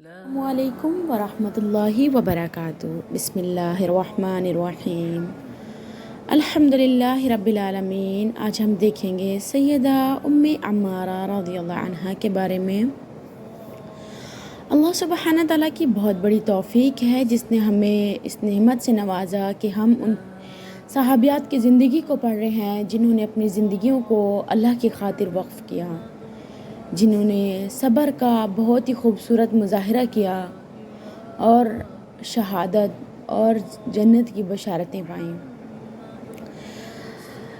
السلام علیکم ورحمۃ اللہ وبرکاتہ۔ بسم اللہ الرحمن الرحیم۔ الحمد للہ رب العالمین۔ آج ہم دیکھیں گے سیدہ ام عمارہ رضی اللہ عنہا کے بارے میں۔ اللہ سبحانہ تعالیٰ کی بہت بڑی توفیق ہے جس نے ہمیں اس نعمت سے نوازا کہ ہم ان صحابیات کی زندگی کو پڑھ رہے ہیں جنہوں نے اپنی زندگیوں کو اللہ کی خاطر وقف کیا، جنہوں نے صبر کا بہت ہی خوبصورت مظاہرہ کیا اور شہادت اور جنت کی بشارتیں پائیں۔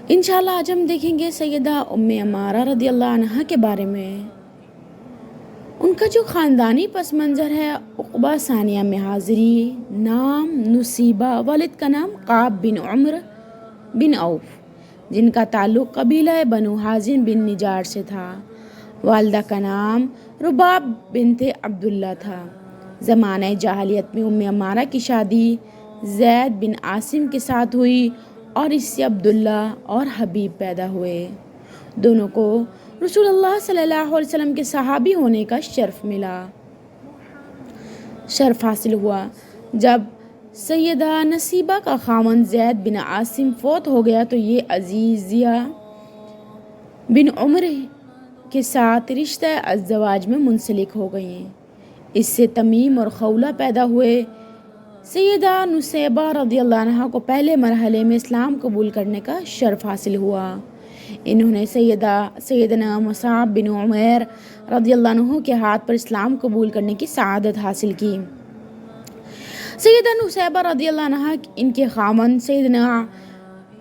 انشاءاللہ آج ہم دیکھیں گے سیدہ ام عمارہ رضی اللہ عنہا کے بارے میں۔ ان کا جو خاندانی پس منظر ہے، عقبہ ثانیہ میں حاضری، نام نصیبہ، والد کا نام قاب بن عمر بن عوف، جن کا تعلق قبیلہ بنو حازم بن نجار سے تھا۔ والدہ کا نام رباب بنت عبداللہ تھا۔ زمانہ جاہلیت میں ام عمارہ کی شادی زید بن عاصم کے ساتھ ہوئی اور اس سے عبداللہ اور حبیب پیدا ہوئے۔ دونوں کو رسول اللہ صلی اللہ علیہ وسلم کے صحابی ہونے کا شرف حاصل ہوا۔ جب سیدہ نصیبہ کا خاوند زید بن عاصم فوت ہو گیا تو یہ عزیزیہ بن عمر کے ساتھ رشتہ ازدواج میں منسلک ہو گئیں۔ اس سے تمیم اور خولہ پیدا ہوئے۔ سیدہ نصیبہ رضی اللہ عنہ کو پہلے مرحلے میں اسلام قبول کرنے کا شرف حاصل ہوا۔ انہوں نے سیدنا مصعب بن عمیر رضی اللہ عنہ کے ہاتھ پر اسلام قبول کرنے کی سعادت حاصل کی۔ سیدہ نصیبہ رضی اللہ عنہ ان کے خاوند سیدنا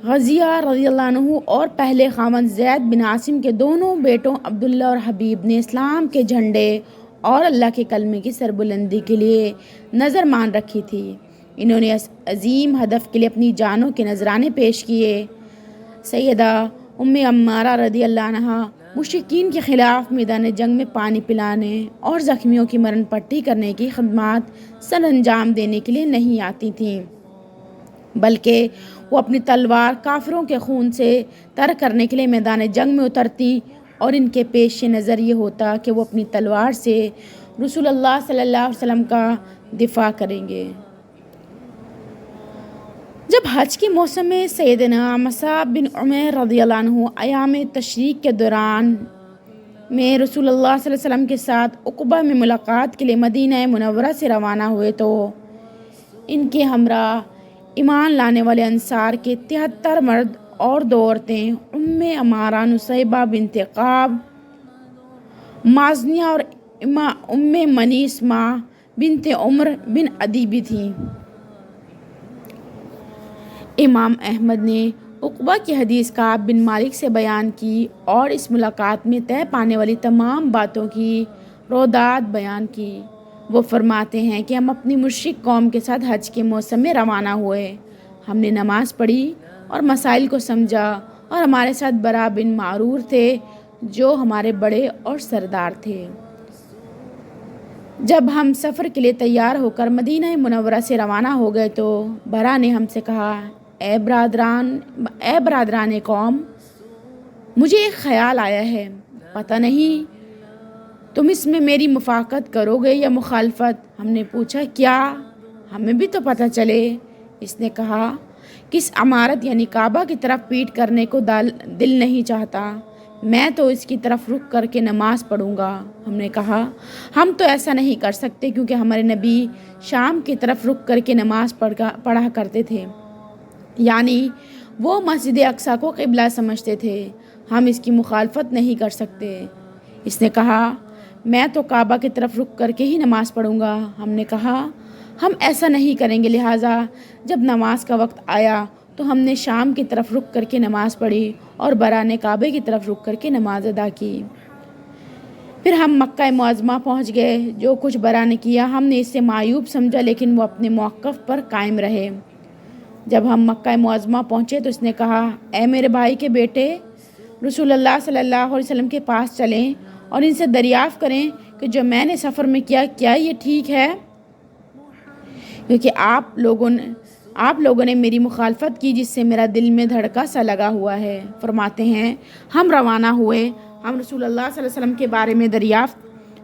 غزیہ رضی اللہ عنہ اور پہلے خاوند زید بن عاصم کے دونوں بیٹوں عبداللہ اور حبیب نے اسلام کے جھنڈے اور اللہ کے کلمے کی سربلندی کے لیے نظر مان رکھی تھی۔ انہوں نے اس عظیم ہدف کے لیے اپنی جانوں کے نذرانے پیش کیے۔ سیدہ ام عمارہ رضی اللہ عنہا مشرکین کے خلاف میدان جنگ میں پانی پلانے اور زخمیوں کی مرہم پٹی کرنے کی خدمات سر انجام دینے کے لیے نہیں آتی تھیں، بلکہ وہ اپنی تلوار کافروں کے خون سے تر کرنے کے لیے میدان جنگ میں اترتی اور ان کے پیش نظر یہ ہوتا کہ وہ اپنی تلوار سے رسول اللہ صلی اللہ علیہ وسلم کا دفاع کریں گے۔ جب حج کے موسم میں سیدنا مصعب بن عمیر رضی اللہ عنہ ایام تشریق کے دوران میں رسول اللہ صلی اللہ علیہ وسلم کے ساتھ عقبہ میں ملاقات کے لیے مدینہ منورہ سے روانہ ہوئے تو ان کے ہمراہ ایمان لانے والے انصار کے 73 مرد اور 2 عورتیں ام عمارہ نصیبہ بنت قاب مازنیہ اور ام منیس ماں بنت عمر بن عدی بھی تھیں۔ امام احمد نے عقبہ کی حدیث کعب بن مالک سے بیان کی اور اس ملاقات میں طے پانے والی تمام باتوں کی رودات بیان کی۔ وہ فرماتے ہیں کہ ہم اپنی مشرک قوم کے ساتھ حج کے موسم میں روانہ ہوئے۔ ہم نے نماز پڑھی اور مسائل کو سمجھا اور ہمارے ساتھ برا بن معرور تھے جو ہمارے بڑے اور سردار تھے۔ جب ہم سفر کے لیے تیار ہو کر مدینہ منورہ سے روانہ ہو گئے تو برا نے ہم سے کہا، اے برادران قوم، مجھے ایک خیال آیا ہے، پتہ نہیں تم اس میں میری موافقت کرو گے یا مخالفت؟ ہم نے پوچھا، کیا؟ ہمیں بھی تو پتہ چلے۔ اس نے کہا، کس عمارت یعنی کعبہ کی طرف پیٹ کرنے کو دل نہیں چاہتا، میں تو اس کی طرف رخ کر کے نماز پڑھوں گا۔ ہم نے کہا، ہم تو ایسا نہیں کر سکتے کیونکہ ہمارے نبی شام کی طرف رخ کر کے نماز پڑھا کرتے تھے، یعنی وہ مسجد اقصیٰ کو قبلہ سمجھتے تھے، ہم اس کی مخالفت نہیں کر سکتے۔ اس نے کہا، میں تو کعبہ کی طرف رخ کر کے ہی نماز پڑھوں گا۔ ہم نے کہا، ہم ایسا نہیں کریں گے۔ لہٰذا جب نماز کا وقت آیا تو ہم نے شام کی طرف رخ کر کے نماز پڑھی اور برا نے کعبے کی طرف رخ کر کے نماز ادا کی۔ پھر ہم مکہ معظمہ پہنچ گئے۔ جو کچھ برا نے کیا ہم نے اس سے معیوب سمجھا، لیکن وہ اپنے موقف پر قائم رہے۔ جب ہم مکہ معظمہ پہنچے تو اس نے کہا، اے میرے بھائی کے بیٹے، رسول اللہ صلی اللہ علیہ وسلم کے پاس چلیں اور ان سے دریافت کریں کہ جو میں نے سفر میں کیا یہ ٹھیک ہے، کیونکہ آپ لوگوں نے میری مخالفت کی جس سے میرا دل میں دھڑکا سا لگا ہوا ہے۔ فرماتے ہیں، ہم روانہ ہوئے۔ ہم رسول اللہ صلی اللہ علیہ وسلم کے بارے میں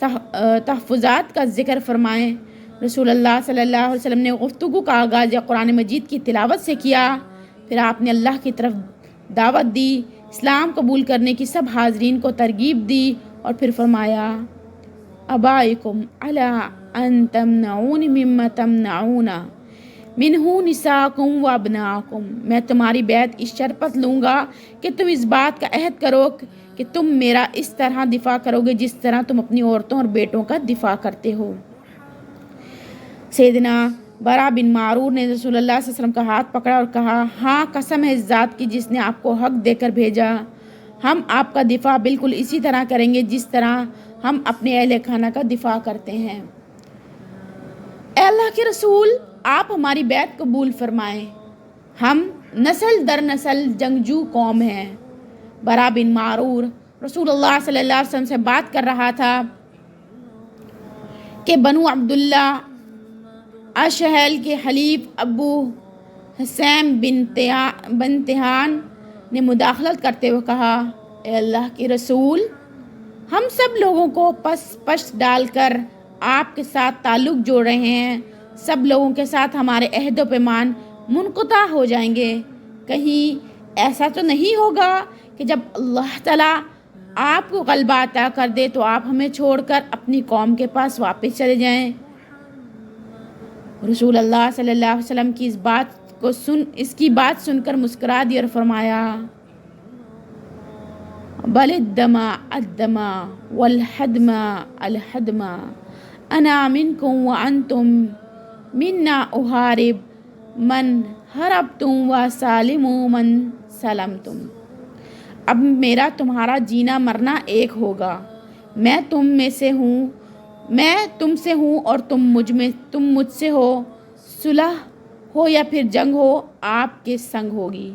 تحفظات کا ذکر فرمائیں۔ رسول اللہ صلی اللہ علیہ وسلم نے گفتگو کا آغاز قرآن مجید کی تلاوت سے کیا، پھر آپ نے اللہ کی طرف دعوت دی، اسلام قبول کرنے کی سب حاضرین کو ترغیب دی اور پھر فرمایا ابائکم علی ان تمنعون مما تمنعون منہ نساکم و ابناکم، میں تمہاری بیعت اس شرط پر لوں گا کہ تم اس بات کا عہد کرو کہ تم میرا اس طرح دفاع کرو گے جس طرح تم اپنی عورتوں اور بیٹوں کا دفاع کرتے ہو۔ سیدنا برا بن معرور نے رسول اللہ صلی اللہ علیہ وسلم کا ہاتھ پکڑا اور کہا، ہاں قسم ہے اس ذات کی جس نے آپ کو حق دے کر بھیجا، ہم آپ کا دفاع بالکل اسی طرح کریں گے جس طرح ہم اپنے اہل خانہ کا دفاع کرتے ہیں۔ اے اللہ کے رسول، آپ ہماری بیعت قبول فرمائیں، ہم نسل در نسل جنگجو قوم ہیں۔ برا بن معرور رسول اللہ صلی اللہ علیہ وسلم سے بات کر رہا تھا کہ بنو عبداللہ اشہل کے حلیف ابو حسین بن تہان نے مداخلت کرتے ہوئے کہا، اے اللہ کے رسول، ہم سب لوگوں کو پس ڈال کر آپ کے ساتھ تعلق جوڑ رہے ہیں، سب لوگوں کے ساتھ ہمارے عہد و پیمان منقطع ہو جائیں گے، کہیں ایسا تو نہیں ہوگا کہ جب اللہ تعالیٰ آپ کو غلبہ عطا کر دے تو آپ ہمیں چھوڑ کر اپنی قوم کے پاس واپس چلے جائیں۔ رسول اللہ صلی اللہ علیہ وسلم کی اس کی بات سن کر مسکرا دی اور فرمایا، بل الدماء الدماء والحدم الحدم انا منکم وانتم منا احارب من حربتم وسالم من سلمتم۔ اب میرا تمہارا جینا مرنا ایک ہوگا، میں تم سے ہوں اور تم مجھ سے ہو، صلح ہو یا پھر جنگ ہو آپ کے سنگ ہوگی۔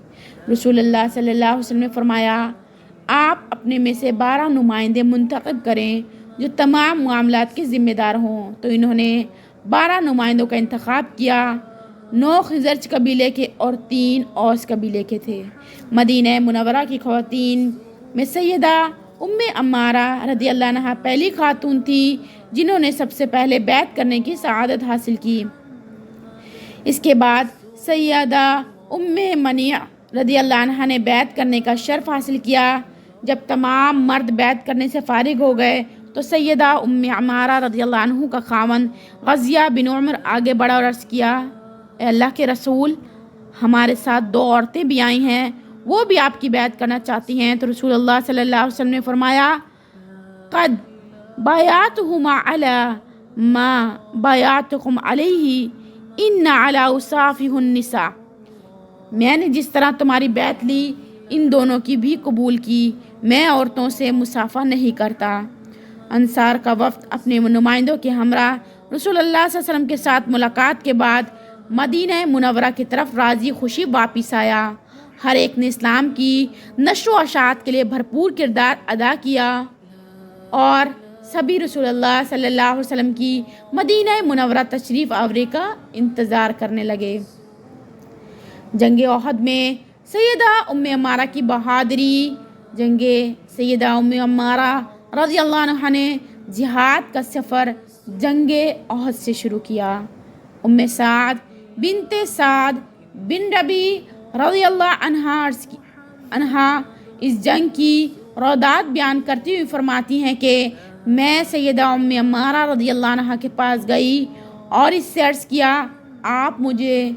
رسول اللہ صلی اللہ علیہ وسلم نے فرمایا، آپ اپنے میں سے 12 نمائندے منتخب کریں جو تمام معاملات کے ذمہ دار ہوں۔ تو انہوں نے 12 نمائندوں کا انتخاب کیا، 9 خزرج قبیلے کے اور 3 اوس قبیلے کے تھے۔ مدینہ منورہ کی خواتین میں سیدہ ام عمارہ رضی اللہ عنہا پہلی خاتون تھی جنہوں نے سب سے پہلے بیعت کرنے کی سعادت حاصل کی۔ اس کے بعد سیدہ ام منیع رضی اللہ عنہا نے بیعت کرنے کا شرف حاصل کیا۔ جب تمام مرد بیعت کرنے سے فارغ ہو گئے تو سیدہ ام عمارہ رضی اللہ عنہ کا خاوند غزیہ بن عمر آگے بڑھا اور عرض کیا، اے اللہ کے رسول، ہمارے ساتھ 2 عورتیں بھی آئی ہیں، وہ بھی آپ کی بیعت کرنا چاہتی ہیں۔ تو رسول اللہ صلی اللہ علیہ وسلم نے فرمایا، قد بایعتہما علی ما بایعتکم علیہ ان علی اصافہ النساء، میں نے جس طرح تمہاری بیعت لی ان دونوں کی بھی قبول کی، میں عورتوں سے مصافحہ نہیں کرتا۔ انصار کا وفد اپنے نمائندوں کے ہمراہ رسول اللہ صلی اللہ علیہ وسلم کے ساتھ ملاقات کے بعد مدینہ منورہ کی طرف راضی خوشی واپس آیا۔ ہر ایک نے اسلام کی نشر و اشاعت کے لیے بھرپور کردار ادا کیا اور سبھی رسول اللہ صلی اللہ علیہ وسلم کی مدینہ منورہ تشریف آوری کا انتظار کرنے لگے۔ جنگ احد میں سیدہ ام عمارہ کی بہادری، سیدہ ام عمارہ رضی اللہ عنہ نے جہاد کا سفر جنگ احد سے شروع کیا۔ ام سعد بنت سعد بن ربی رضی اللہ عنہا اس جنگ کی رودات بیان کرتی ہوئی فرماتی ہیں کہ میں سیدہ ام عمارہ رضی اللہ عنہا کے پاس گئی اور اس سے عرض کیا، آپ مجھے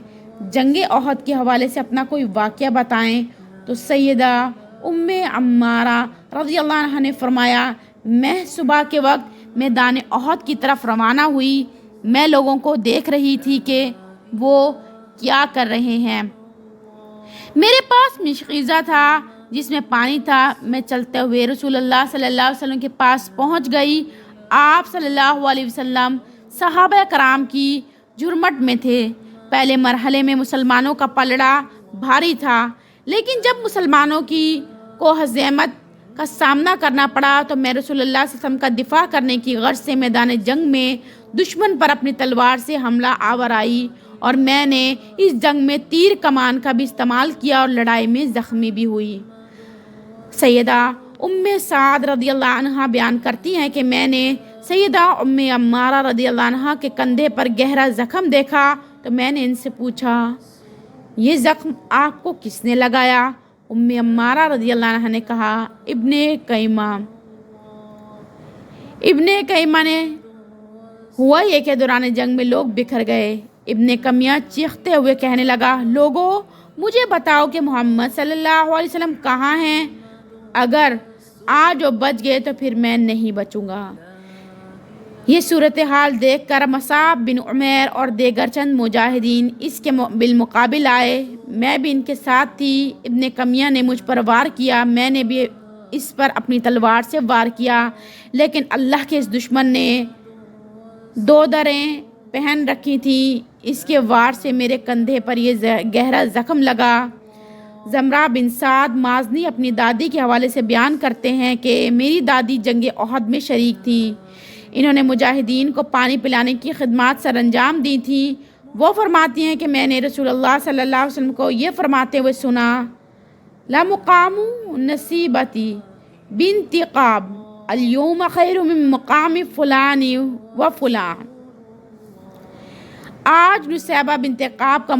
جنگ احد کے حوالے سے اپنا کوئی واقعہ بتائیں۔ تو سیدہ ام عمارہ رضی اللہ عنہا نے فرمایا، میں صبح کے وقت میدان احد کی طرف روانہ ہوئی، میں لوگوں کو دیکھ رہی تھی کہ وہ کیا کر رہے ہیں، میرے پاس مشقیزہ تھا جس میں پانی تھا، میں چلتے ہوئے رسول اللہ صلی اللہ علیہ وسلم کے پاس پہنچ گئی۔ آپ صلی اللہ علیہ وسلم صحابہ کرام کی جھرمٹ میں تھے۔ پہلے مرحلے میں مسلمانوں کا پلڑا بھاری تھا، لیکن جب مسلمانوں کو ہزیمت کا سامنا کرنا پڑا تو میں رسول اللہ صلی اللہ علیہ وسلم کا دفاع کرنے کی غرض سے میدان جنگ میں دشمن پر اپنی تلوار سے حملہ آور آئی اور میں نے اس جنگ میں تیر کمان کا بھی استعمال کیا اور لڑائی میں زخمی بھی ہوئی۔ سیدہ ام سعد رضی اللہ عنہا بیان کرتی ہیں کہ میں نے سیدہ ام عمارہ رضی اللہ عنہ کے کندھے پر گہرا زخم دیکھا تو میں نے ان سے پوچھا یہ زخم آپ کو کس نے لگایا؟ ام عمارہ رضی اللہ عنہ نے کہا ابن قیمہ نے۔ ہوا یہ کہ دوران جنگ میں لوگ بکھر گئے۔ ابن قمیہ چیختے ہوئے کہنے لگا لوگو مجھے بتاؤ کہ محمد صلی اللہ علیہ وسلم کہاں ہیں؟ اگر آج وہ بچ گئے تو پھر میں نہیں بچوں گا۔ یہ صورتحال دیکھ کر مصعب بن عمیر اور دیگر چند مجاہدین اس کے بالمقابل آئے۔ میں بھی ان کے ساتھ تھی۔ ابن قمیہ نے مجھ پر وار کیا، میں نے بھی اس پر اپنی تلوار سے وار کیا، لیکن اللہ کے اس دشمن نے 2 دریں پہن رکھی تھیں۔ اس کے وار سے میرے کندھے پر یہ گہرا زخم لگا۔ زمرہ بن سعد مازنی اپنی دادی کے حوالے سے بیان کرتے ہیں کہ میری دادی جنگ احد میں شریک تھی۔ انہوں نے مجاہدین کو پانی پلانے کی خدمات سر انجام دی تھی۔ وہ فرماتی ہیں کہ میں نے رسول اللہ صلی اللہ علیہ وسلم کو یہ فرماتے ہوئے سنا لَمُقَامُ نَصِيبَتِي بِنْتِ قَعْب الْيَوْمَ خَيْرٌ مِّن مُقَامِ فُلَانٍ وَفُلَانٍ۔ آج نصیبہ بنت قعب کا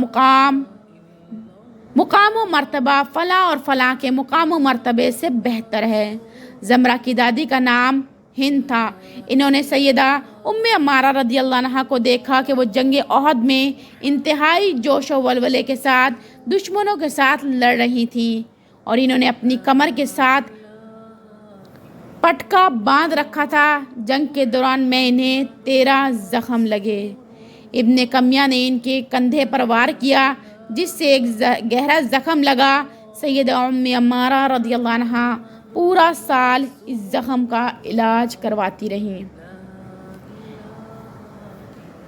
مقام و مرتبہ فلاں اور فلاں کے مقام و مرتبے سے بہتر ہے۔ زمرہ کی دادی کا نام ہند تھا۔ انہوں نے سیدہ ام عمارہ رضی اللہ عنہ کو دیکھا کہ وہ جنگ احد میں انتہائی جوش و ولولے کے ساتھ دشمنوں کے ساتھ لڑ رہی تھیں، اور انہوں نے اپنی کمر کے ساتھ پٹکا باندھ رکھا تھا۔ جنگ کے دوران میں انہیں 13 زخم لگے۔ ابن قمیہ نے ان کے کندھے پر وار کیا جس سے ایک گہرا زخم لگا۔ سیدہ ام عمارہ رضی اللہ عنہ پورا سال اس زخم کا علاج کرواتی رہیں۔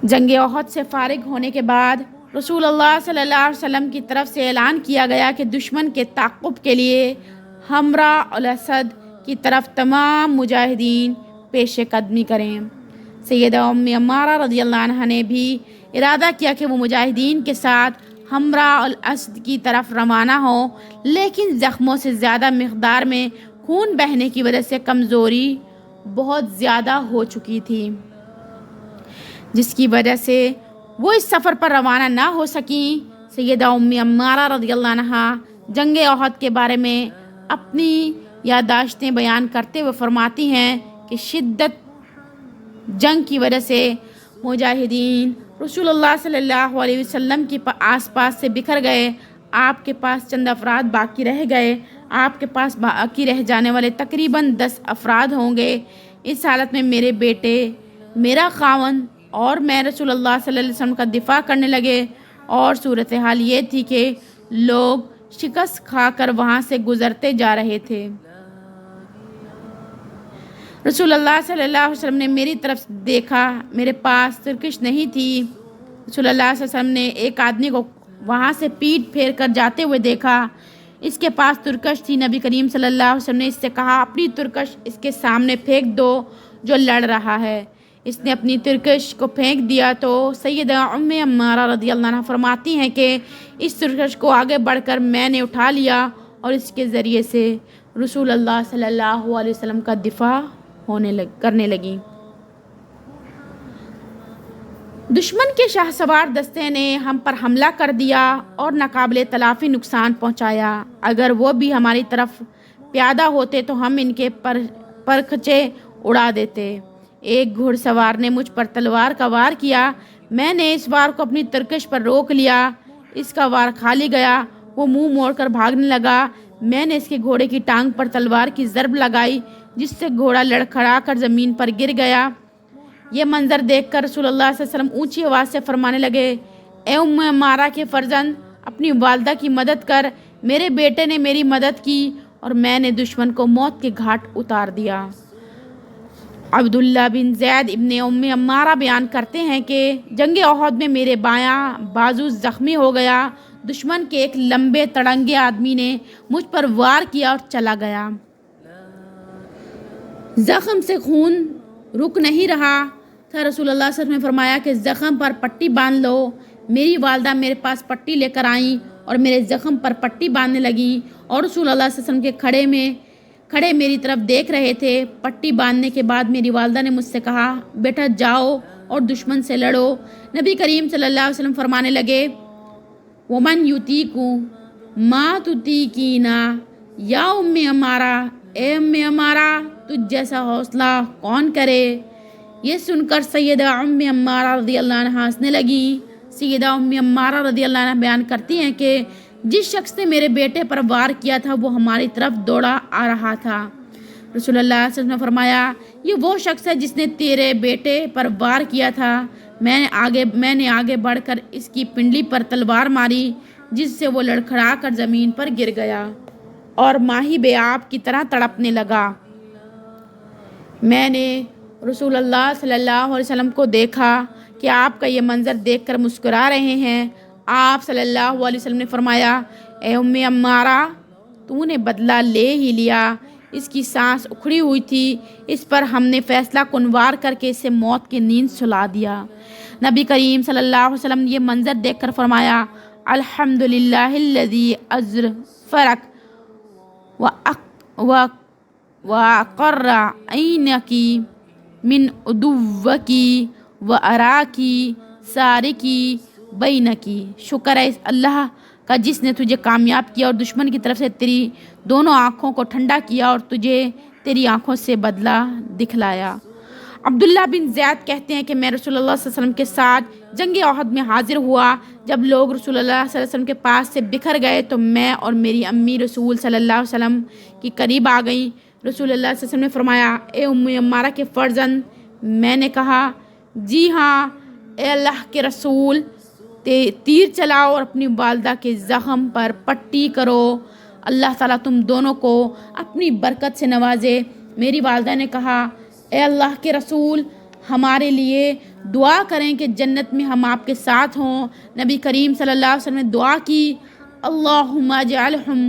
جنگ احد سے فارغ ہونے کے بعد رسول اللہ صلی اللہ علیہ وسلم کی طرف سے اعلان کیا گیا کہ دشمن کے تعقب کے لیے حمراء الاسد کی طرف تمام مجاہدین پیش قدمی کریں۔ سیدہ ام عمارہ رضی اللہ عنہ نے بھی ارادہ کیا کہ وہ مجاہدین کے ساتھ حمراء الاسد کی طرف روانہ ہوں، لیکن زخموں سے زیادہ مقدار میں خون بہنے کی وجہ سے کمزوری بہت زیادہ ہو چکی تھی، جس کی وجہ سے وہ اس سفر پر روانہ نہ ہو سکیں۔ سیدہ ام عمارہ رضی اللہ عنہ جنگ احد کے بارے میں اپنی یادداشتیں بیان کرتے ہوئے فرماتی ہیں کہ شدت جنگ کی وجہ سے مجاہدین رسول اللہ صلی اللہ علیہ وسلم کی آس پاس سے بکھر گئے۔ آپ کے پاس چند افراد باقی رہ گئے۔ آپ کے پاس باقی رہ جانے والے تقریباً 10 افراد ہوں گے۔ اس حالت میں میرے بیٹے، میرا خاوند اور میں رسول اللہ صلی اللہ علیہ وسلم کا دفاع کرنے لگے، اور صورتحال یہ تھی کہ لوگ شکست کھا کر وہاں سے گزرتے جا رہے تھے۔ رسول اللہ صلی اللہ علیہ وسلم نے میری طرف دیکھا، میرے پاس ترکش نہیں تھی۔ رسول اللہ صلی اللہ علیہ وسلم نے ایک آدمی کو وہاں سے پیٹ پھیر کر جاتے ہوئے دیکھا، اس کے پاس ترکش تھی۔ نبی کریم صلی اللہ علیہ وسلم نے اس سے کہا اپنی ترکش اس کے سامنے پھینک دو جو لڑ رہا ہے۔ اس نے اپنی ترکش کو پھینک دیا تو سیدہ ام عمارہ رضی اللہ عنہ فرماتی ہیں کہ اس ترکش کو آگے بڑھ کر میں نے اٹھا لیا، اور اس کے ذریعے سے رسول اللہ صلی اللہ علیہ وسلم کا دفاع کرنے لگی۔ دشمن کے شاہ سوار دستے نے ہم پر حملہ کر دیا اور ناقابل تلافی نقصان پہنچایا۔ اگر وہ بھی ہماری طرف پیادہ ہوتے تو ہم ان کے پرکھچے اڑا دیتے۔ ایک گھڑ سوار نے مجھ پر تلوار کا وار کیا، میں نے اس وار کو اپنی ترکش پر روک لیا، اس کا وار کھالی گیا، وہ منہ موڑ کر بھاگنے لگا۔ میں نے اس کے گھوڑے کی ٹانگ پر تلوار کی ضرب لگائی، جس سے گھوڑا لڑکھڑا کر زمین پر گر گیا۔ یہ منظر دیکھ کر رسول اللہ صلی اللہ علیہ وسلم اونچی آواز سے فرمانے لگے، اے ام عمارہ کے فرزند، اپنی والدہ کی مدد کر۔ میرے بیٹے نے میری مدد کی اور میں نے دشمن کو موت کے گھاٹ اتار دیا۔ عبداللہ بن زید ابن ام عمارہ بیان کرتے ہیں کہ جنگ احد میں میرے بایاں بازو زخمی ہو گیا۔ دشمن کے ایک لمبے تڑنگے آدمی نے مجھ پر وار کیا اور چلا گیا۔ زخم سے خون رک نہیں رہا تھا۔ رسول اللہ صلی اللہ علیہ وسلم نے فرمایا کہ زخم پر پٹی باندھ لو۔ میری والدہ میرے پاس پٹی لے کر آئیں اور میرے زخم پر پٹی باندھنے لگیں، اور رسول اللہ صلی اللہ علیہ وسلم کے کھڑے میری طرف دیکھ رہے تھے۔ پٹی باندھنے کے بعد میری والدہ نے مجھ سے کہا، بیٹا جاؤ اور دشمن سے لڑو۔ نبی کریم صلی اللہ علیہ وسلم فرمانے لگے، ومن یطیقو ما تطیقینا یا ام عمارہ، اے ام عمارہ تجھ جیسا حوصلہ کون کرے۔ یہ سن کر سیدہ ام عمارہ رضی اللہ عنہ ہنسنے لگی۔ سیدہ ام عمارہ رضی اللہ عنہ بیان کرتی ہیں کہ جس شخص نے میرے بیٹے پر وار کیا تھا وہ ہماری طرف دوڑا آ رہا تھا۔ رسول اللہ صلی اللہ علیہ وسلم نے فرمایا، یہ وہ شخص ہے جس نے تیرے بیٹے پر وار کیا تھا۔ میں نے آگے بڑھ کر اس کی پنڈلی پر تلوار ماری، جس سے وہ لڑکھڑا کر زمین پر گر گیا اور ماہی بے آب کی طرح تڑپنے لگا۔ میں نے رسول اللہ صلی اللہ علیہ وسلم کو دیکھا کہ آپ کا یہ منظر دیکھ کر مسکرا رہے ہیں۔ آپ صلی اللہ علیہ وسلم نے فرمایا، اے ام عمارہ تو نے بدلہ لے ہی لیا۔ اس کی سانس اکھڑی ہوئی تھی، اس پر ہم نے فیصلہ کن وار کر کے اسے موت کی نیند سلا دیا۔ نبی کریم صلی اللہ علیہ وسلم نے یہ منظر دیکھ کر فرمایا، الحمدللہ الذی اظفرک وَأَقَرَّ عَيْنَكِ من عدوکی وَأَرَاكِ سَارِكِ بَيْنَكِ۔ شکر ہے اس اللہ کا جس نے تجھے کامیاب کیا اور دشمن کی طرف سے تیری دونوں آنکھوں کو ٹھنڈا کیا اور تجھے تیری آنکھوں سے بدلہ دکھلایا۔ عبداللہ بن زید کہتے ہیں کہ میں رسول اللہ صلی اللہ علیہ وسلم کے ساتھ جنگ احد میں حاضر ہوا۔ جب لوگ رسول اللہ صلی اللہ علیہ وسلم کے پاس سے بکھر گئے تو میں اور میری امی رسول صلی اللہ علیہ وسلم کی قریب آ گئیں۔ رسول اللہ صلی اللہ علیہ وسلم نے فرمایا، اے ام عمارہ کے فرزند۔ میں نے کہا، جی ہاں اے اللہ کے رسول۔ تیر چلاؤ اور اپنی والدہ کے زخم پر پٹی کرو، اللہ تعالیٰ تم دونوں کو اپنی برکت سے نوازے۔ میری والدہ نے کہا، اے اللہ کے رسول ہمارے لیے دعا کریں کہ جنت میں ہم آپ کے ساتھ ہوں۔ نبی کریم صلی اللہ علیہ وسلم نے دعا کی، اللہم اجعلہم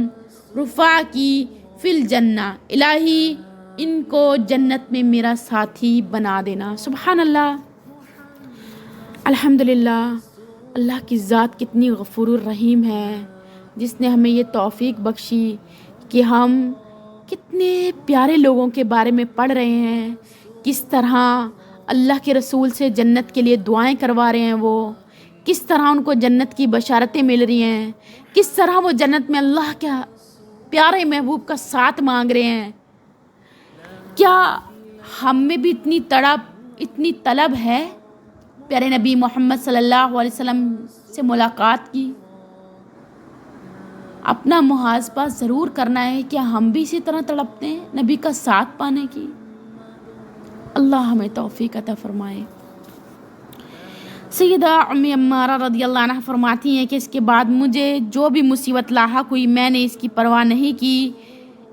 رفاقی فی الجنہ، الہی ان کو جنت میں میرا ساتھی بنا دینا۔ سبحان اللہ، الحمدللہ۔ اللہ کی ذات کتنی غفور الرحیم ہے، جس نے ہمیں یہ توفیق بخشی کہ ہم کتنے پیارے لوگوں کے بارے میں پڑھ رہے ہیں، کس طرح اللہ کے رسول سے جنت کے لیے دعائیں کروا رہے ہیں، وہ کس طرح ان کو جنت کی بشارتیں مل رہی ہیں، کس طرح وہ جنت میں اللہ کے پیارے محبوب کا ساتھ مانگ رہے ہیں۔ کیا ہم میں بھی اتنی تڑپ، اتنی طلب ہے پیارے نبی محمد صلی اللہ علیہ وسلم سے ملاقات کی؟ اپنا محاسبہ ضرور کرنا ہے، کیا ہم بھی اسی طرح تڑپتے ہیں نبی کا ساتھ پانے کی؟ اللہ ہمیں توفیق عطا فرمائے۔ سیدہ ام عمارہ رضی اللہ عنہ فرماتی ہیں کہ اس کے بعد مجھے جو بھی مصیبت لاحق ہوئی میں نے اس کی پرواہ نہیں کی۔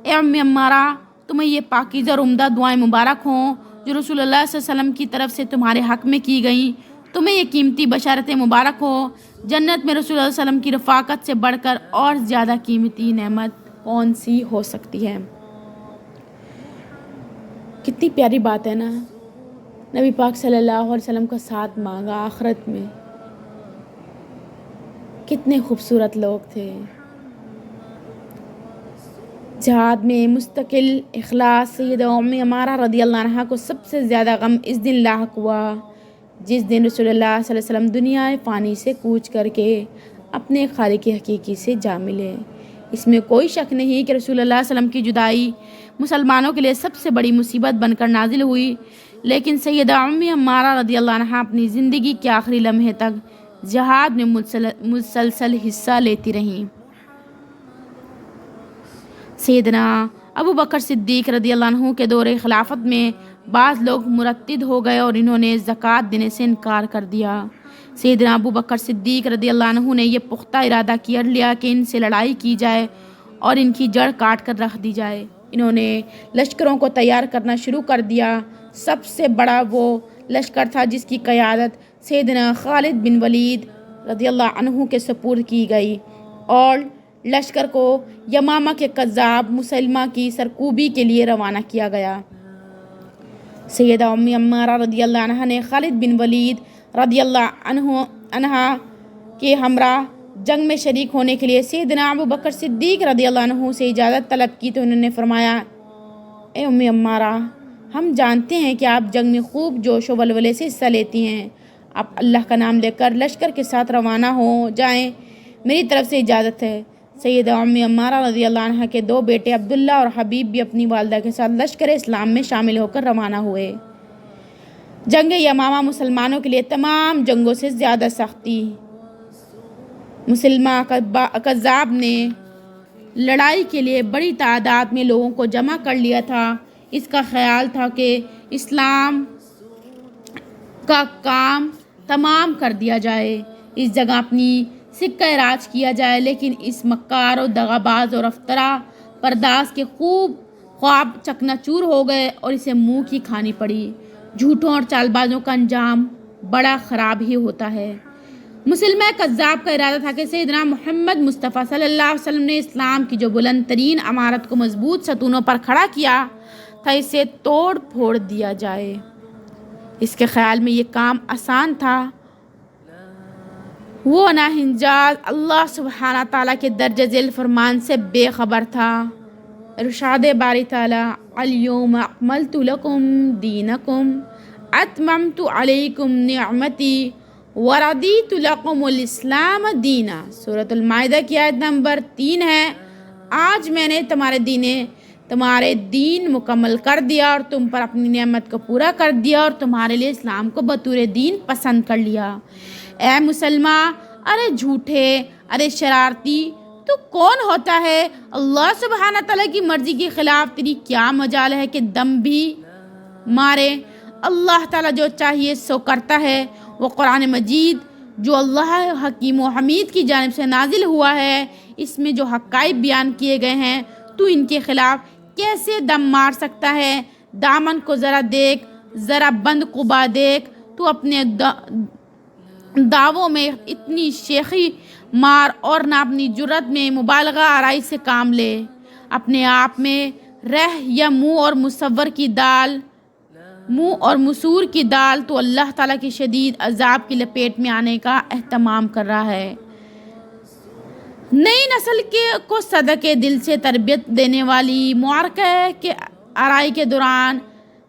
اے ام عمارہ تمہیں یہ پاکیزہ اور عمدہ دعائیں مبارک ہوں جو رسول اللہ صلی اللہ علیہ وسلم کی طرف سے تمہارے حق میں کی گئیں۔ تمہیں یہ قیمتی بشارتیں مبارک ہو۔ جنت میں رسول اللہ صلی اللہ علیہ وسلم کی رفاقت سے بڑھ کر اور زیادہ قیمتی نعمت کون سی ہو سکتی ہے؟ کتنی پیاری بات ہے نا، نبی پاک صلی اللہ علیہ وسلم کا ساتھ مانگا آخرت میں۔ کتنے خوبصورت لوگ تھے۔ جہاد میں مستقل اخلاص سیدہ ام عمارہ رضی اللہ عنہ کو سب سے زیادہ غم اس دن لاحق ہوا جس دن رسول اللہ صلی اللہ علیہ وسلم دنیا فانی سے کوچ کر کے اپنے خالق حقیقی سے جا ملے۔ اس میں کوئی شک نہیں کہ رسول اللہ صلی اللہ علیہ وسلم کی جدائی مسلمانوں کے لیے سب سے بڑی مصیبت بن کر نازل ہوئی، لیکن سیدہ ام عمارہ رضی اللہ عنہ اپنی زندگی کے آخری لمحے تک جہاد میں مسلسل حصہ لیتی رہیں۔ سیدنا ابو بکر صدیق رضی اللہ عنہ کے دور خلافت میں بعض لوگ مرتد ہو گئے اور انہوں نے زکوٰۃ دینے سے انکار کر دیا۔ سیدنا ابو بکر صدیق رضی اللہ عنہ نے یہ پختہ ارادہ کر لیا کہ ان سے لڑائی کی جائے اور ان کی جڑ کاٹ کر رکھ دی جائے۔ انہوں نے لشکروں کو تیار کرنا شروع کر دیا۔ سب سے بڑا وہ لشکر تھا جس کی قیادت سیدنا خالد بن ولید رضی اللہ عنہ کے سپرد کی گئی، اور لشکر کو یمامہ کے قذاب مسلمہ کی سرکوبی کے لیے روانہ کیا گیا۔ سیدہ ام عمارہ رضی اللہ عنہ نے خالد بن ولید رضی اللہ عنہ کے ہمراہ جنگ میں شریک ہونے کے لیے سیدنا ابو بکر صدیق رضی اللہ عنہ سے اجازت طلب کی تو انہوں نے فرمایا، اے ام عمارہ، ہم جانتے ہیں کہ آپ جنگ میں خوب جوش و ولولے سے حصہ لیتی ہیں، آپ اللہ کا نام لے کر لشکر کے ساتھ روانہ ہو جائیں، میری طرف سے اجازت ہے۔ سیدہ ام عمارہ رضی اللہ عنہ کے دو بیٹے عبداللہ اور حبیب بھی اپنی والدہ کے ساتھ لشکر اسلام میں شامل ہو کر روانہ ہوئے۔ جنگ یمامہ مسلمانوں کے لیے تمام جنگوں سے زیادہ سخت تھی۔ مسلمہ کذاب نے لڑائی کے لیے بڑی تعداد میں لوگوں کو جمع کر لیا تھا۔ اس کا خیال تھا کہ اسلام کا کام تمام کر دیا جائے، اس جگہ اپنی سکہ راج کیا جائے، لیکن اس مکار و دغاباز اور افطرا پرداز کے خوب خواب چکنا چور ہو گئے اور اسے منہ کی کھانی پڑی۔ جھوٹوں اور چال بازوں کا انجام بڑا خراب ہی ہوتا ہے۔ مسلمہ کذاب کا ارادہ تھا کہ سیدنا محمد مصطفیٰ صلی اللہ علیہ وسلم نے اسلام کی جو بلند ترین عمارت کو مضبوط ستونوں پر کھڑا کیا تھا، اسے توڑ پھوڑ دیا جائے۔ اس کے خیال میں یہ کام آسان تھا۔ وہ ناہنجاز اللہ سبحانہ تعالیٰ کے درجہ ذیل فرمان سے بے خبر تھا۔ ارشاد باری تعالیٰ، الیوم اکملت لکم دینکم اتممت علیکم نعمتی وردیت لکم الاسلام دینا۔ سورۃ المائدہ کی آیت نمبر 3 ہے۔ آج میں نے تمہارے دین مکمل کر دیا اور تم پر اپنی نعمت کو پورا کر دیا اور تمہارے لیے اسلام کو بطور دین پسند کر لیا۔ اے مسلمہ، ارے جھوٹے، ارے شرارتی، تو کون ہوتا ہے؟ اللہ سبحانہ تعالیٰ کی مرضی کے خلاف تیری کیا مجال ہے کہ دم بھی مارے؟ اللہ تعالیٰ جو چاہیے سو کرتا ہے۔ وہ قرآن مجید جو اللہ حکیم و حمید کی جانب سے نازل ہوا ہے، اس میں جو حقائق بیان کیے گئے ہیں، تو ان کے خلاف کیسے دم مار سکتا ہے؟ دامن کو ذرا دیکھ، ذرا بند قبا دیکھ، تو اپنے دعووں میں اتنی شیخی مار اور نہ اپنی جرت میں مبالغہ آرائی سے کام لے۔ اپنے آپ میں رہ یا منہ اور مسور کی دال تو اللہ تعالیٰ کی شدید عذاب کی لپیٹ میں آنے کا اہتمام کر رہا ہے۔ نئی نسل کو صدقے دل سے تربیت دینے والی معرکہ کے آرائی کے دوران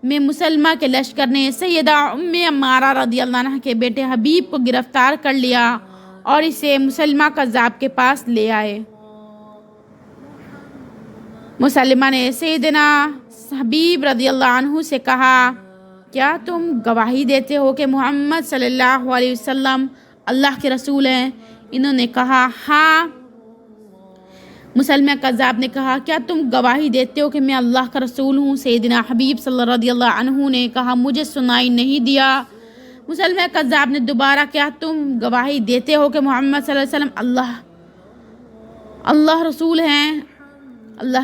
میں مسلمہ کے لشکر نے سیدہ ام عمارہ رضی اللہ عنہ کے بیٹے حبیب کو گرفتار کر لیا اور اسے مسلمہ کذاب کے پاس لے آئے۔ مسلمہ نے سیدنا حبیب رضی اللہ عنہ سے کہا، کیا تم گواہی دیتے ہو کہ محمد صلی اللہ علیہ وسلم اللہ کے رسول ہیں؟ انہوں نے کہا، ہاں۔ مسلمہ کذاب نے کہا، کیا تم گواہی دیتے ہو کہ میں اللہ کا رسول ہوں؟ سیدنا حبیب صلی اللہ عنہ نے کہا، مجھے سنائی نہیں دیا۔ مسلمہ کذاب نے دوبارہ، کیا تم گواہی دیتے ہو کہ محمد صلی اللہ علیہ وسلم اللہ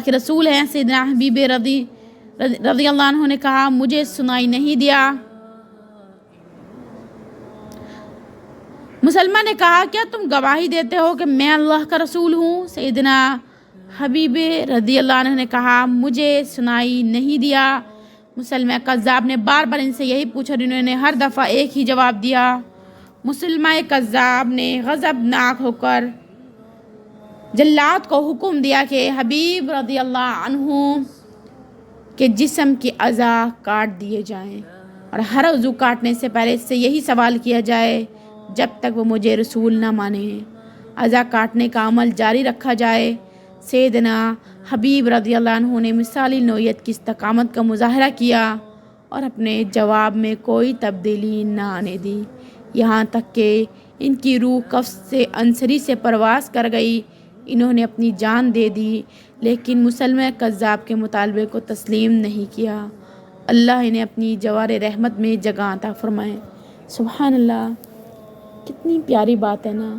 کے رسول ہیں؟ سیدنا حبیب رضی اللہ عنہ نے کہا، مجھے سنائی نہیں دیا۔ مسلمہ نے کہا، کیا تم گواہی دیتے ہو کہ میں اللہ کا رسول ہوں؟ سیدنا حبیب رضی اللہ عنہ نے کہا، مجھے سنائی نہیں دیا۔ مسلمہ کذاب نے بار بار ان سے یہی پوچھا اور انہوں نے ہر دفعہ ایک ہی جواب دیا۔ مسلمہ کذاب نے غضبناک ہو کر جلاد کو حکم دیا کہ حبیب رضی اللہ عنہ کے جسم کے اعضاء کاٹ دیے جائیں اور ہر عضو کاٹنے سے پہلے اس سے یہی سوال کیا جائے، جب تک وہ مجھے رسول نہ مانے، اعضاء کاٹنے کا عمل جاری رکھا جائے۔ سیدنا حبیب رضی اللہ عنہ نے مثالی نوعیت کی استقامت کا مظاہرہ کیا اور اپنے جواب میں کوئی تبدیلی نہ آنے دی، یہاں تک کہ ان کی روح کف سے انصری سے پرواز کر گئی۔ انہوں نے اپنی جان دے دی، لیکن مسلمہ کذاب کے مطالبے کو تسلیم نہیں کیا۔ اللہ انہیں اپنی جوار رحمت میں جگہ عطا فرمائے۔ سبحان اللہ، کتنی پیاری بات ہے نا،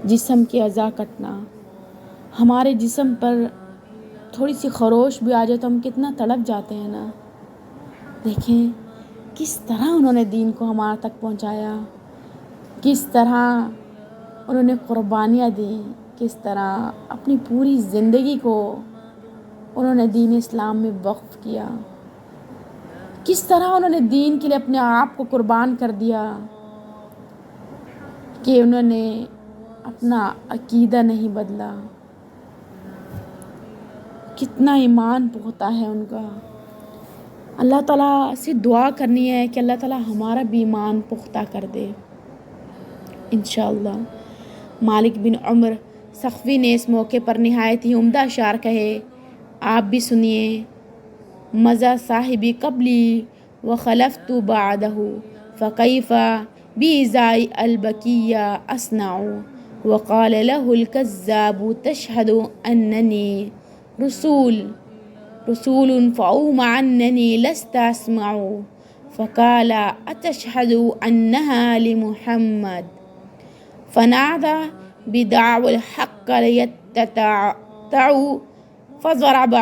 جسم کے اعضاء کٹنا۔ ہمارے جسم پر تھوڑی سی خروش بھی آ جائے تو ہم کتنا تڑپ جاتے ہیں نا۔ دیکھیں کس طرح انہوں نے دین کو ہمارے تک پہنچایا، کس طرح انہوں نے قربانیاں دیں، کس طرح اپنی پوری زندگی کو انہوں نے دین اسلام میں وقف کیا، کس طرح انہوں نے دین کے لیے اپنے آپ کو قربان کر دیا کہ انہوں نے اپنا عقیدہ نہیں بدلا۔ کتنا ایمان پختہ ہے ان کا. اللہ تعالیٰ سے دعا کرنی ہے کہ اللہ تعالیٰ ہمارا بھی ایمان پختہ کر دے انشاءاللہ. مالک بن عمر سخوی نے اس موقع پر نہایت ہی عمدہ اشعار کہے، آپ بھی سنیے. مضى صاحبی قبلی وخلفت بعدہ فکیف بإزاء البقیہ اصنع وقال له الكذاب تشهد أنني رسول فأومع أنني لست أسمع فقال أتشهد أنها لمحمد فنادى بدعوى الحق ليتتع فضرب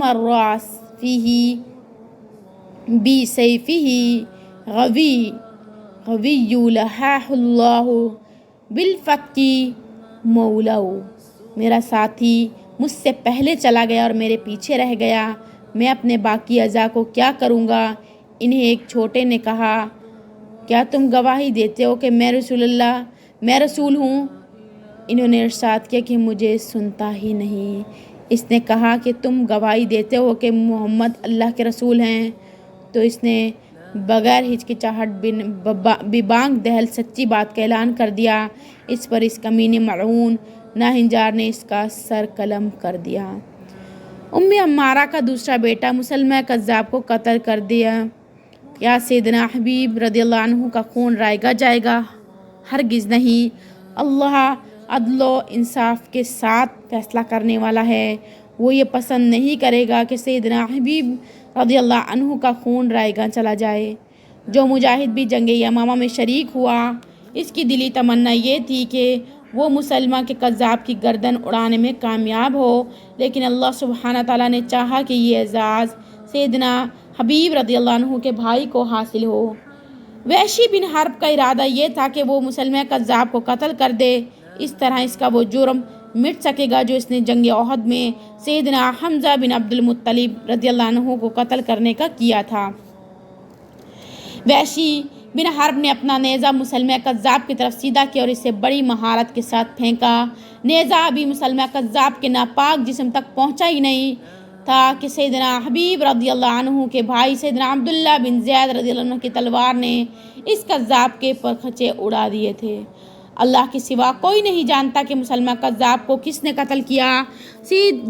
الراس فيه بسيفه غوی لحاح اللہ بالفتح مولو. میرا ساتھی مجھ سے پہلے چلا گیا اور میرے پیچھے رہ گیا، میں اپنے باقی اعضاء کو کیا کروں گا؟ انہیں ایک چھوٹے نے کہا، کیا تم گواہی دیتے ہو کہ میں رسول ہوں؟ انہوں نے ارشاد کیا کہ مجھے سنتا ہی نہیں. اس نے کہا کہ تم گواہی دیتے ہو کہ محمد اللہ کے رسول ہیں؟ تو اس نے بغیر ہچکچاہٹ ببانگ دہل سچی بات کا اعلان کر دیا. اس پر اس کمینے ملعون ناہنجار نے اس کا سر قلم کر دیا. عمارہ کا دوسرا بیٹا مسلمہ کذاب کو قتل کر دیا. کیا سیدنا حبیب رضی اللہ عنہ کا خون رائگا جائے گا؟ ہرگز نہیں. اللہ عدل و انصاف کے ساتھ فیصلہ کرنے والا ہے. وہ یہ پسند نہیں کرے گا کہ سیدنا حبیب رضی اللہ عنہ کا خون رائگاں چلا جائے. جو مجاہد بھی جنگ یمامہ میں شریک ہوا، اس کی دلی تمنا یہ تھی کہ وہ مسلمہ کے کذاب کی گردن اڑانے میں کامیاب ہو، لیکن اللہ سبحانہ تعالیٰ نے چاہا کہ یہ اعزاز سیدنا حبیب رضی اللہ عنہ کے بھائی کو حاصل ہو. وحشی بن حرب کا ارادہ یہ تھا کہ وہ مسلمہ کذاب کو قتل کر دے. اس طرح اس کا وہ جرم مٹ سکے گا جو اس نے جنگ احد میں سیدنا حمزہ بن عبد المطلب رضی اللہ عنہ کو قتل کرنے کا کیا تھا. وحشی بن حرب نے اپنا نیزہ مسلمہ کذاب کی طرف سیدھا کیا اور اسے بڑی مہارت کے ساتھ پھینکا. نیزہ ابھی مسلمہ کذاب کے ناپاک جسم تک پہنچا ہی نہیں تھا کہ سیدنا حبیب رضی اللہ عنہ کے بھائی سیدنا عبداللہ بن زید رضی اللہ عنہ کی تلوار نے اس کذاب کے پرخچے اڑا دیے تھے. اللہ کے سوا کوئی نہیں جانتا کہ مسلمہ کذاب کو کس نے قتل کیا.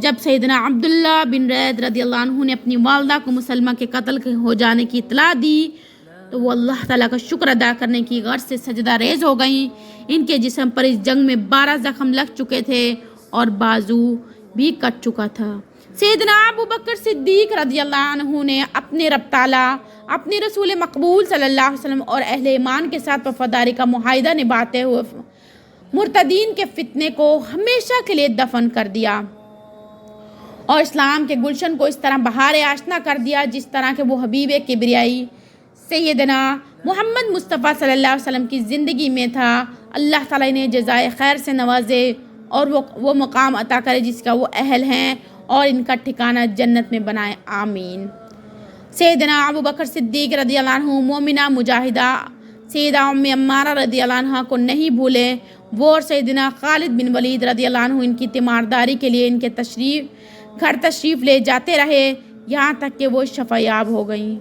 جب سیدنا عبداللہ بن زید رضی اللہ عنہ نے اپنی والدہ کو مسلمہ کے قتل ہو جانے کی اطلاع دی تو وہ اللہ تعالیٰ کا شکر ادا کرنے کی غرض سے سجدہ ریز ہو گئیں. ان کے جسم پر اس جنگ میں 12 زخم لگ چکے تھے اور بازو بھی کٹ چکا تھا. سیدنا ابو بکر صدیق رضی اللہ عنہ نے اپنے رب تعالیٰ، اپنے رسول مقبول صلی اللہ علیہ وسلم اور اہل ایمان کے ساتھ وفاداری کا معاہدہ نبھاتے ہوئے مرتدین کے فتنے کو ہمیشہ کے لیے دفن کر دیا اور اسلام کے گلشن کو اس طرح بہار آشنا کر دیا جس طرح کہ وہ حبیب کبریائی سیدنا محمد مصطفیٰ صلی اللہ علیہ وسلم کی زندگی میں تھا. اللہ تعالیٰ انہیں جزائے خیر سے نوازے اور وہ مقام عطا کرے جس کا وہ اہل ہیں اور ان کا ٹھکانہ جنت میں بنائے. آمین. سیدنا ابو بکر صدیق رضی اللہ عنہ مومنہ مجاہدہ سیدہ عمارہ رضی اللہ عنہ کو نہیں بھولے. وہ اور سیدنا خالد بن ولید رضی اللہ عنہ ان کی تیمارداری کے لیے ان کے گھر تشریف لے جاتے رہے یہاں تک کہ وہ شفا یاب ہو گئیں.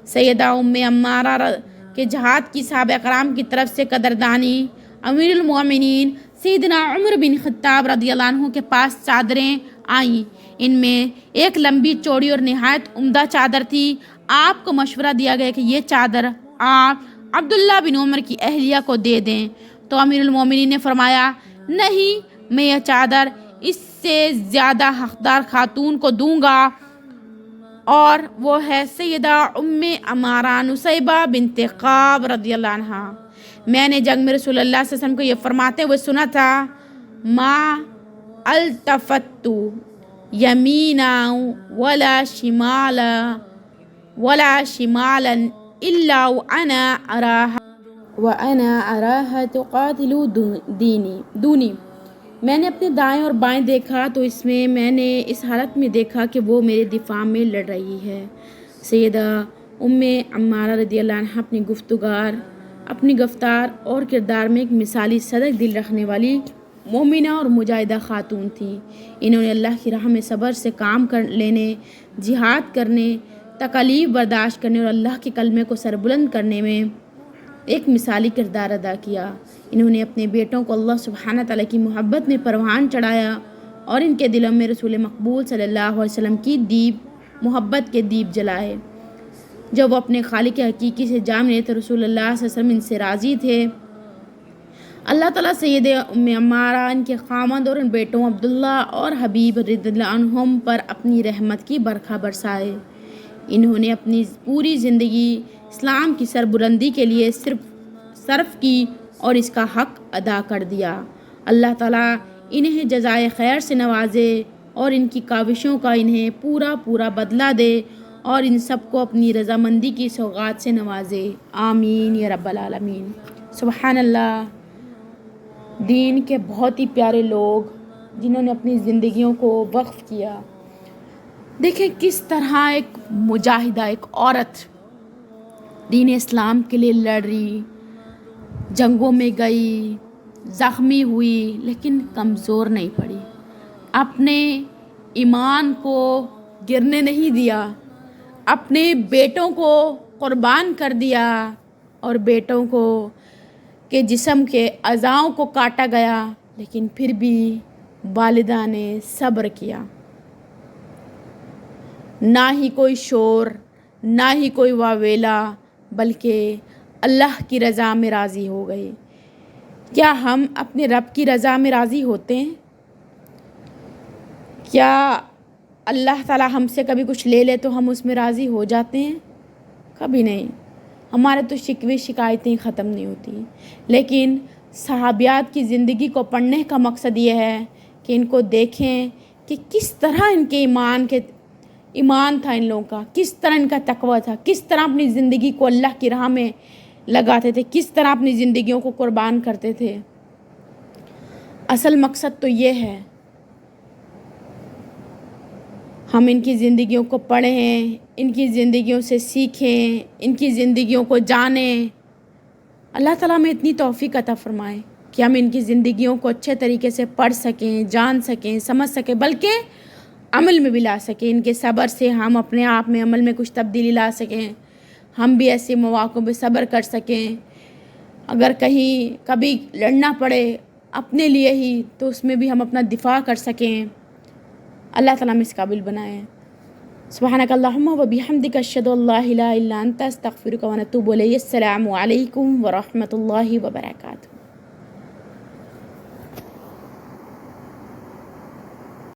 سیدہ عمارہ کے جہاد کی صحابہ کرام کی طرف سے قدردانی امیر المومنین سیدنا عمر بن خطاب رضی اللہ عنہ کے پاس چادریں آئیں. ان میں ایک لمبی چوڑی اور نہایت عمدہ چادر تھی. آپ کو مشورہ دیا گیا کہ یہ چادر آپ عبداللہ بن عمر کی اہلیہ کو دے دیں. تو امیر المومنین نے فرمایا، نہیں، میں یہ چادر اس سے زیادہ حقدار خاتون کو دوں گا اور وہ ہے سیدہ عمارہ نصیبہ بنت قاب رضی اللہ عنہ. میں نے جنگ میں رسول اللہ صلی اللہ علیہ وسلم کو یہ فرماتے ہوئے سنا تھا، ما التفت یمینا ولا شمالا الا وانا اراها تقاتل دونی. میں نے اپنے دائیں اور بائیں دیکھا تو میں نے اس حالت میں دیکھا کہ وہ میرے دفاع میں لڑ رہی ہے. سیدہ عمارہ رضی اللہ عنہ اپنی گفتار اور کردار میں ایک مثالی صدق دل رکھنے والی مومنہ اور مجاہدہ خاتون تھیں۔ انہوں نے اللہ کی راہ میں صبر سے کام لینے، جہاد کرنے، تکالیف برداشت کرنے اور اللہ کے کلمے کو سربلند کرنے میں ایک مثالی کردار ادا کیا۔ انہوں نے اپنے بیٹوں کو اللہ سبحانہ تعالیٰ کی محبت میں پروان چڑھایا اور ان کے دلوں میں رسول مقبول صلی اللہ علیہ وسلم کی محبت کے دیپ جلائے۔ جب وہ اپنے خالق حقیقی سے جان لیے تو رسول اللہ صلی اللہ علیہ وسلم ان سے راضی تھے۔ اللہ تعالیٰ سید ام عمارہ، ان کے خامند اور ان بیٹوں عبداللہ اور حبیب رضی اللہ عنہم پر اپنی رحمت کی برکھا برسائے۔ انہوں نے اپنی پوری زندگی اسلام کی سربلندی کے لیے صرف کی اور اس کا حق ادا کر دیا۔ اللہ تعالیٰ انہیں جزائے خیر سے نوازے اور ان کی کاوشوں کا انہیں پورا بدلہ دے اور ان سب کو اپنی رضامندی کی سوغات سے نوازے، آمین یا رب العالمین۔ سبحان اللہ، دین کے بہت ہی پیارے لوگ جنہوں نے اپنی زندگیوں کو وقف کیا۔ دیکھیں کس طرح ایک مجاہدہ، ایک عورت دین اسلام کے لیے لڑ رہی، جنگوں میں گئی، زخمی ہوئی، لیکن کمزور نہیں پڑی، اپنے ایمان کو گرنے نہیں دیا، اپنے بیٹوں کو قربان کر دیا اور بیٹوں کو کے جسم کے اعضاؤں کو کاٹا گیا، لیکن پھر بھی والدہ نے صبر کیا۔ نہ ہی کوئی شور، نہ ہی کوئی واویلا، بلکہ اللہ کی رضا میں راضی ہو گئے۔ کیا ہم اپنے رب کی رضا میں راضی ہوتے ہیں؟ کیا اللہ تعالیٰ ہم سے کبھی کچھ لے لے تو ہم اس میں راضی ہو جاتے ہیں؟ کبھی نہیں۔ ہمارے تو شکوے شکایتیں ختم نہیں ہوتی۔ لیکن صحابیات کی زندگی کو پڑھنے کا مقصد یہ ہے کہ ان کو دیکھیں کہ کس طرح ان کے ایمان تھا، ان لوگوں کا کس طرح ان کا تقویٰ تھا، کس طرح اپنی زندگی کو اللہ کی راہ میں لگاتے تھے، کس طرح اپنی زندگیوں کو قربان کرتے تھے۔ اصل مقصد تو یہ ہے ہم ان کی زندگیوں کو پڑھیں، ان کی زندگیوں سے سیکھیں، ان کی زندگیوں کو جانیں۔ اللہ تعالیٰ ہمیں اتنی توفیق عطا فرمائے کہ ہم ان کی زندگیوں کو اچھے طریقے سے پڑھ سکیں، جان سکیں، سمجھ سکیں، بلکہ عمل میں بھی لا سکیں۔ ان کے صبر سے ہم اپنے آپ میں عمل میں کچھ تبدیلی لا سکیں، ہم بھی ایسے مواقع پہ صبر کر سکیں۔ اگر کہیں کبھی لڑنا پڑے اپنے لیے ہی تو اس میں بھی ہم اپنا دفاع کر سکیں۔ اللہ تعالیٰ ہمیں اس قابل بنائے۔ سبحانک اللہم و بحمدک اشہد ان لا الہ الا انت استغفرک و اتوب الیک۔ السلام علیکم ورحمۃ اللہ وبرکاتہ۔